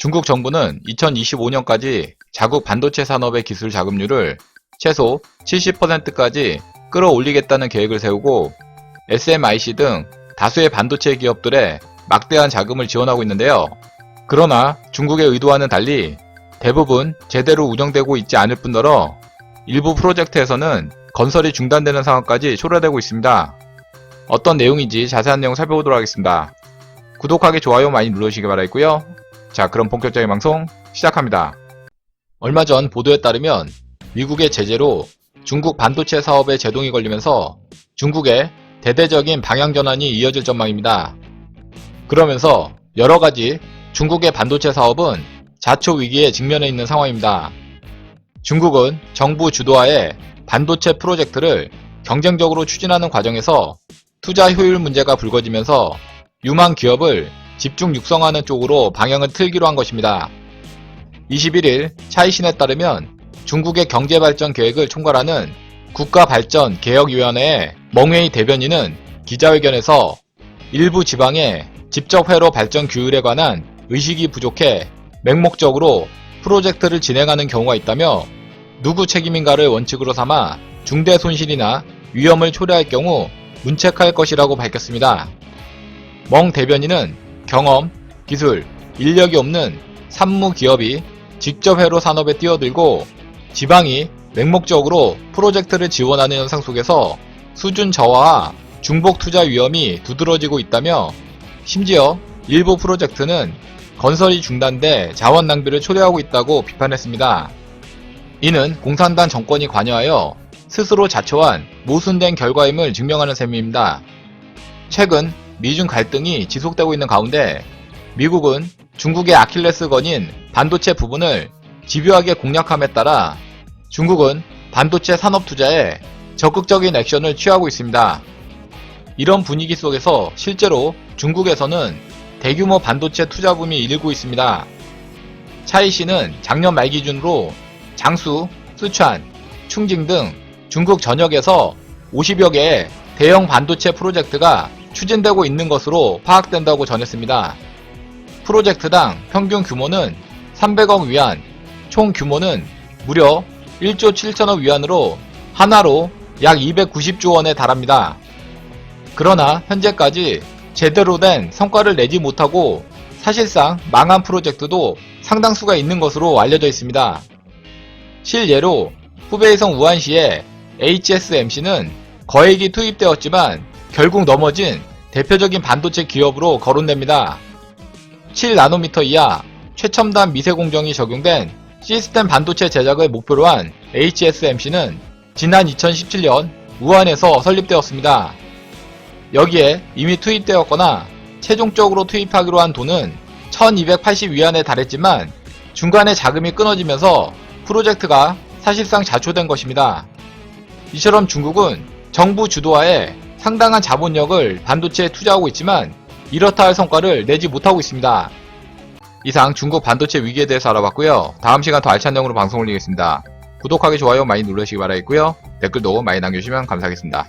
중국 정부는 2025년까지 자국 반도체 산업의 기술 자금률을 최소 70%까지 끌어올리겠다는 계획을 세우고 SMIC 등 다수의 반도체 기업들의 막대한 자금을 지원하고 있는데요. 그러나 중국의 의도와는 달리 대부분 제대로 운영되고 있지 않을 뿐더러 일부 프로젝트에서는 건설이 중단되는 상황까지 초래되고 있습니다. 어떤 내용인지 자세한 내용 살펴보도록 하겠습니다. 구독하기, 좋아요 많이 눌러주시기 바라겠고요. 자, 그럼 본격적인 방송 시작합니다. 얼마 전 보도에 따르면 미국의 제재로 중국 반도체 사업에 제동이 걸리면서 중국의 대대적인 방향 전환이 이어질 전망입니다. 그러면서 여러가지 중국의 반도체 사업은 자초 위기에 직면해 있는 상황입니다. 중국은 정부 주도하에 반도체 프로젝트를 경쟁적으로 추진하는 과정에서 투자 효율 문제가 불거지면서 유망 기업을 집중 육성하는 쪽으로 방향을 틀기로 한 것입니다. 21일 차이신에 따르면 중국의 경제발전 계획을 총괄하는 국가발전개혁위원회의 멍웨이 대변인은 기자회견에서 일부 지방의 직접 회로 발전 규율에 관한 의식이 부족해 맹목적으로 프로젝트를 진행하는 경우가 있다며 누구 책임인가를 원칙으로 삼아 중대 손실이나 위험을 초래할 경우 문책할 것이라고 밝혔습니다. 멍 대변인은 경험, 기술, 인력이 없는 산무 기업이 직접 회로 산업에 뛰어들고 지방이 맹목적으로 프로젝트를 지원하는 현상 속에서 수준 저하와 중복 투자 위험이 두드러지고 있다며 심지어 일부 프로젝트는 건설이 중단돼 자원 낭비를 초래하고 있다고 비판했습니다. 이는 공산당 정권이 관여하여 스스로 자초한 모순된 결과임을 증명하는 셈입니다. 최근 미중 갈등이 지속되고 있는 가운데 미국은 중국의 아킬레스건인 반도체 부분을 집요하게 공략함에 따라 중국은 반도체 산업 투자에 적극적인 액션을 취하고 있습니다. 이런 분위기 속에서 실제로 중국에서는 대규모 반도체 투자 붐이 일고 있습니다. 차이시는 작년 말 기준으로 장수, 쓰촨, 충징 등 중국 전역에서 50여 개의 대형 반도체 프로젝트가 추진되고 있는 것으로 파악된다고 전했습니다. 프로젝트당 평균 규모는 300억 위안, 총 규모는 무려 1조 7천억 위안으로 하나로 약 290조 원에 달합니다. 그러나 현재까지 제대로 된 성과를 내지 못하고 사실상 망한 프로젝트도 상당수가 있는 것으로 알려져 있습니다. 실예로 후베이성 우한시의 HSMC는 거액이 투입되었지만 결국 넘어진 대표적인 반도체 기업으로 거론됩니다. 7나노미터 이하 최첨단 미세 공정이 적용된 시스템 반도체 제작을 목표로 한 HSMC는 지난 2017년 우한에서 설립되었습니다. 여기에 이미 투입되었거나 최종적으로 투입하기로 한 돈은 1280위안에 달했지만 중간에 자금이 끊어지면서 프로젝트가 사실상 자초된 것입니다. 이처럼 중국은 정부 주도하에 상당한 자본력을 반도체에 투자하고 있지만 이렇다 할 성과를 내지 못하고 있습니다. 이상 중국 반도체 위기에 대해서 알아봤고요. 다음 시간 더 알찬 내용으로 방송 올리겠습니다. 구독하기, 좋아요 많이 눌러주시기 바라겠고요. 댓글도 많이 남겨주시면 감사하겠습니다.